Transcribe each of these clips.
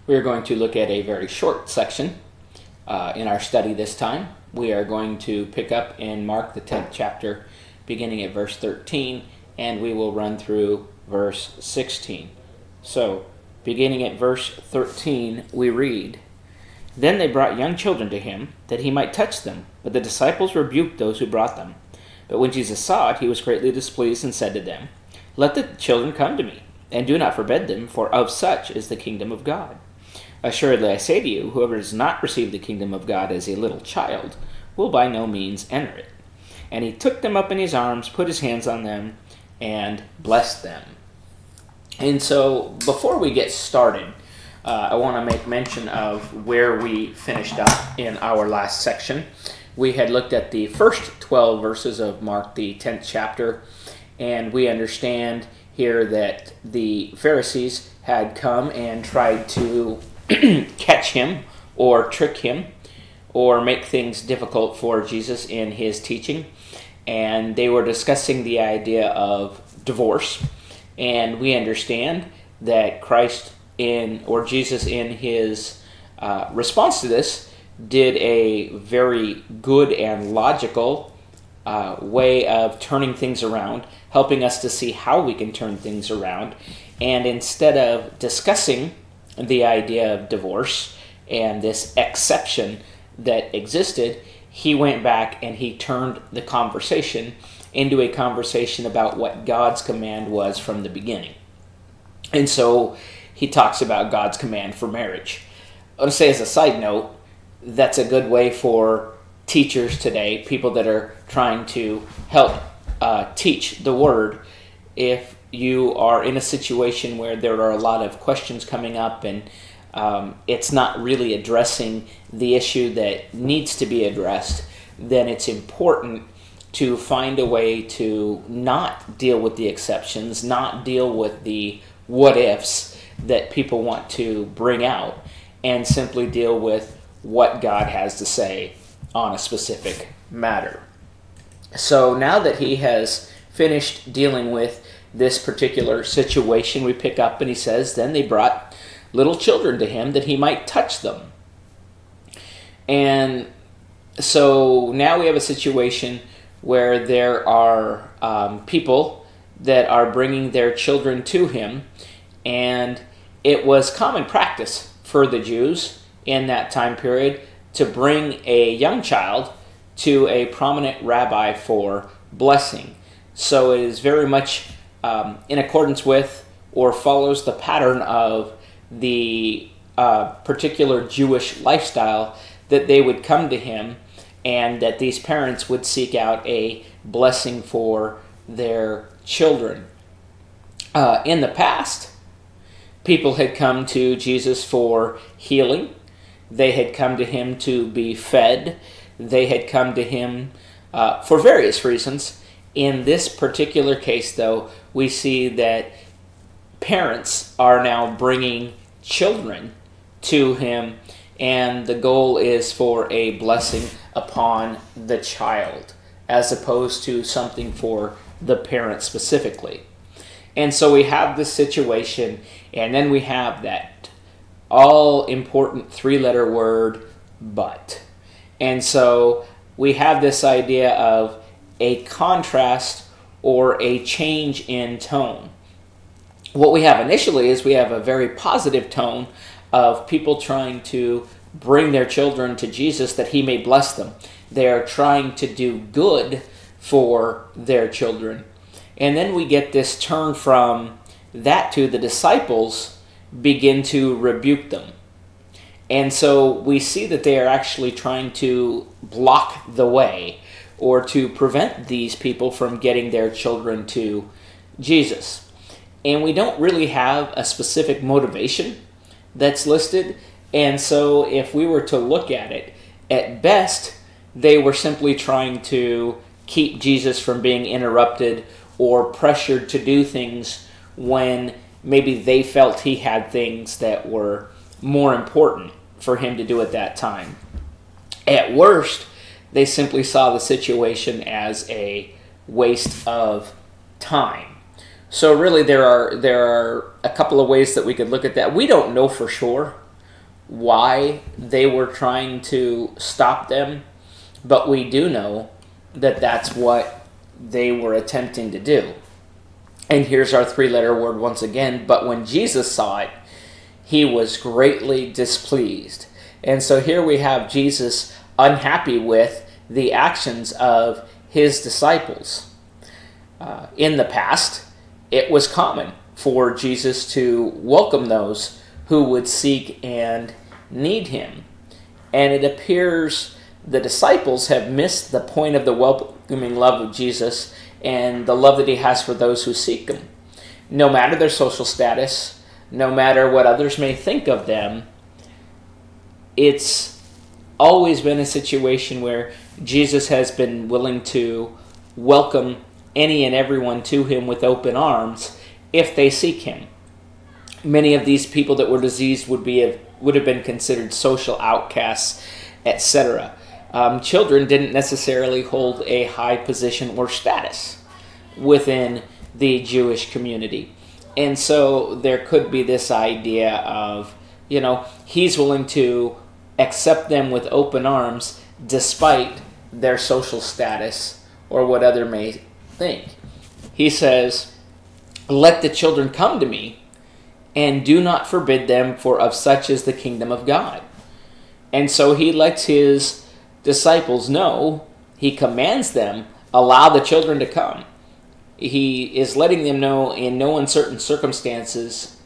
We are going to look at a very short section in our study this time. We are going to pick up in Mark, the 10th chapter, beginning at verse 13, and we will run through verse 16. So, beginning at verse 13, we read, "Then they brought young children to him, that he might touch them. But the disciples rebuked those who brought them. But when Jesus saw it, he was greatly displeased, and said to them, 'Let the children come to me, and do not forbid them, for of such is the kingdom of God. Assuredly I say to you, whoever does not receive the kingdom of God as a little child will by no means enter it.' And he took them up in his arms, put his hands on them, and blessed them." And so, before we get started, I want to make mention of where we finished up in our last section. We had looked at the first 12 verses of Mark, the 10th chapter, and we understand here that the Pharisees had come and tried to catch him or trick him or make things difficult for Jesus in his teaching. And they were discussing the idea of divorce. And we understand that Jesus in his response to this did a very good and logical way of turning things around, helping us to see how we can turn things around. And instead of discussing the idea of divorce and this exception that existed, he went back and he turned the conversation into a conversation about what God's command was from the beginning. And so he talks about God's command for marriage. I want to say as a side note, that's a good way for teachers today, people that are trying to help teach the word. If you are in a situation where there are a lot of questions coming up and it's not really addressing the issue that needs to be addressed, then it's important to find a way to not deal with the exceptions, not deal with the what-ifs that people want to bring out, and simply deal with what God has to say on a specific matter. So now that he has finished dealing with this particular situation, we pick up and he says, "Then they brought little children to him that he might touch them." And so now we have a situation where there are people that are bringing their children to him, and it was common practice for the Jews in that time period to bring a young child to a prominent rabbi for blessing. So it is very much in accordance with or follows the pattern of the particular Jewish lifestyle that they would come to him and that these parents would seek out a blessing for their children. In the past, people had come to Jesus for healing. They had come to him to be fed. They had come to him for various reasons. In this particular case, though, we see that parents are now bringing children to him, and the goal is for a blessing upon the child, as opposed to something for the parent specifically. And so we have this situation, and then we have that all-important three-letter word, but. And so we have this idea of a contrast or a change in tone. What we have initially is we have a very positive tone of people trying to bring their children to Jesus that he may bless them. They are trying to do good for their children. And then we get this turn from that to the disciples begin to rebuke them. And so we see that they are actually trying to block the way or to prevent these people from getting their children to Jesus. And we don't really have a specific motivation that's listed. And so if we were to look at it, at best, they were simply trying to keep Jesus from being interrupted or pressured to do things when maybe they felt he had things that were more important for him to do at that time. At worst, they simply saw the situation as a waste of time. So really there are a couple of ways that we could look at that. We don't know for sure why they were trying to stop them, but we do know that that's what they were attempting to do. And here's our three-letter word once again, but when Jesus saw it, he was greatly displeased. And so here we have Jesus unhappy with the actions of his disciples. In the past, it was common for Jesus to welcome those who would seek and need him. And it appears the disciples have missed the point of the welcoming love of Jesus and the love that he has for those who seek him. No matter their social status, no matter what others may think of them, it's always been a situation where Jesus has been willing to welcome any and everyone to him with open arms if they seek him. Many of these people that were diseased would have been considered social outcasts, etc. Children didn't necessarily hold a high position or status within the Jewish community. And so there could be this idea of, he's willing to accept them with open arms despite their social status or what other may think. He says, "Let the children come to me, and do not forbid them, for of such is the kingdom of God." And so he lets his disciples know, he commands them, allow the children to come. He is letting them know in no uncertain circumstances,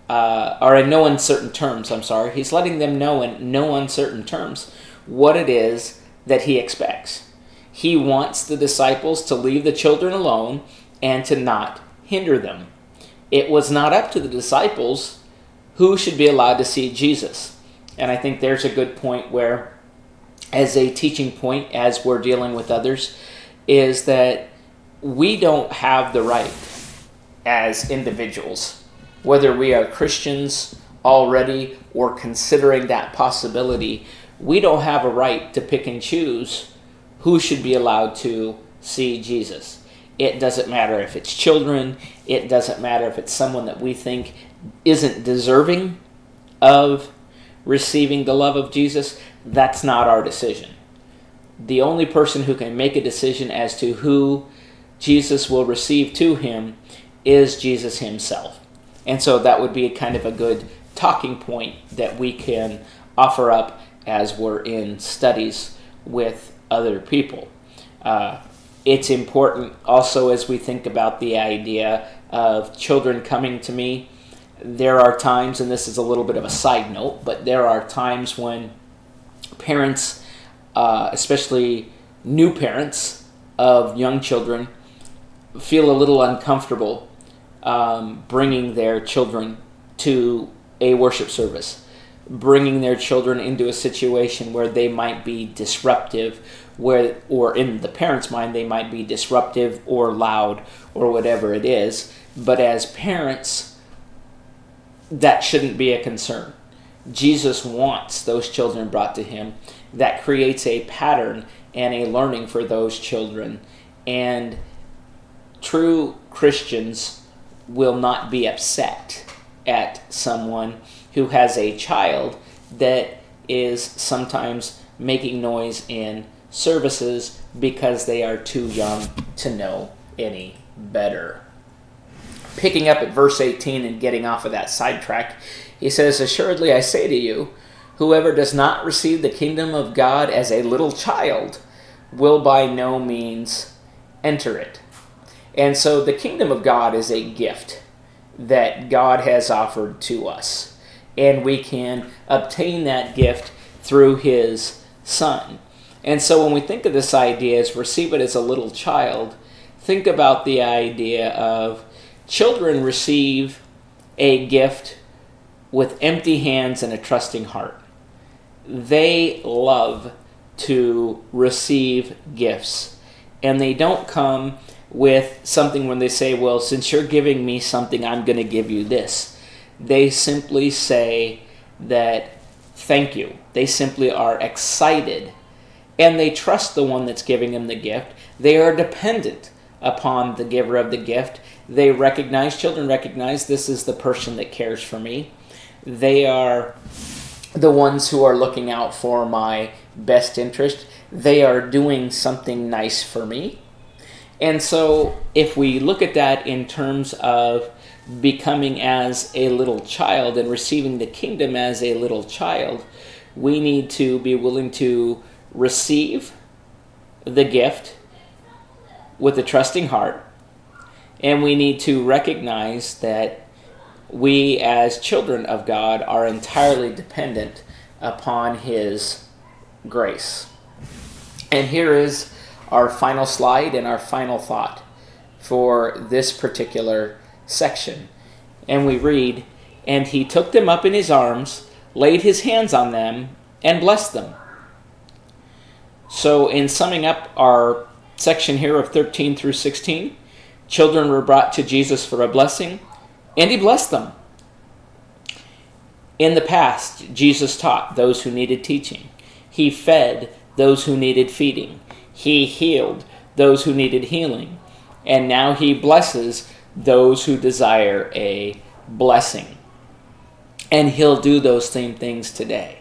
or in no uncertain terms, He's letting them know in no uncertain terms what it is that he expects. He wants the disciples to leave the children alone and to not hinder them. It was not up to the disciples who should be allowed to see Jesus. And I think there's a good point where, as a teaching point, as we're dealing with others, is that we don't have the right as individuals, whether we are Christians already or considering that possibility, we don't have a right to pick and choose who should be allowed to see Jesus. It doesn't matter if it's children. It doesn't matter if it's someone that we think isn't deserving of receiving the love of Jesus. That's not our decision. The only person who can make a decision as to who Jesus will receive to him is Jesus himself. And so that would be kind of a good talking point that we can offer up as we're in studies with other people. It's important also as we think about the idea of children coming to me. There are times, and this is a little bit of a side note, but there are times when parents, especially new parents of young children, feel a little uncomfortable bringing their children to a worship service, bringing their children into a situation where they might be disruptive, or in the parent's mind, they might be disruptive or loud or whatever it is. But as parents, that shouldn't be a concern. Jesus wants those children brought to him. That creates a pattern and a learning for those children. And true Christians will not be upset at someone who has a child that is sometimes making noise in services because they are too young to know any better. Picking up at verse 18 and getting off of that sidetrack, he says, "Assuredly I say to you, whoever does not receive the kingdom of God as a little child will by no means enter it." And so the kingdom of God is a gift that God has offered to us. And we can obtain that gift through his Son. And so when we think of this idea as receive it as a little child, think about the idea of children receive a gift with empty hands and a trusting heart. They love to receive gifts. And they don't come with something when they say, well, since you're giving me something, I'm going to give you this. They simply say that, thank you. They simply are excited. And they trust the one that's giving them the gift. They are dependent upon the giver of the gift. Children recognize this is the person that cares for me. They are the ones who are looking out for my best interest. They are doing something nice for me. And so if we look at that in terms of becoming as a little child and receiving the kingdom as a little child, we need to be willing to receive the gift with a trusting heart. And we need to recognize that we as children of God are entirely dependent upon His grace. And here is our final slide and our final thought for this particular section. And we read, "And he took them up in his arms, laid his hands on them, and blessed them." So in summing up our section here of 13 through 16, children were brought to Jesus for a blessing, and he blessed them. In the past, Jesus taught those who needed teaching. He fed those who needed feeding. He healed those who needed healing. And now he blesses those who desire a blessing. And he'll do those same things today.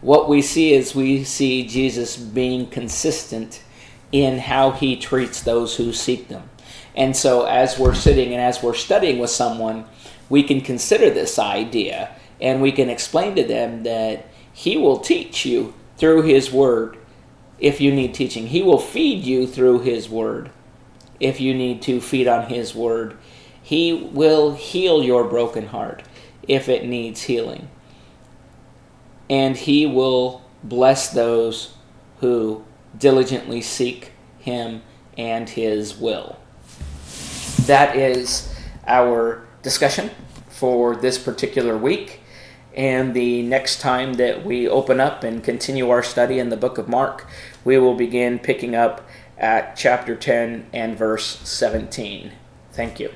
What we see is we see Jesus being consistent in how he treats those who seek them. And so as we're sitting and as we're studying with someone, we can consider this idea and we can explain to them that he will teach you through his word if you need teaching. He will feed you through his word if you need to feed on his word. He will heal your broken heart if it needs healing. And he will bless those who diligently seek him and his will. That is our discussion for this particular week. And the next time that we open up and continue our study in the book of Mark, we will begin picking up at chapter 10 and verse 17. Thank you.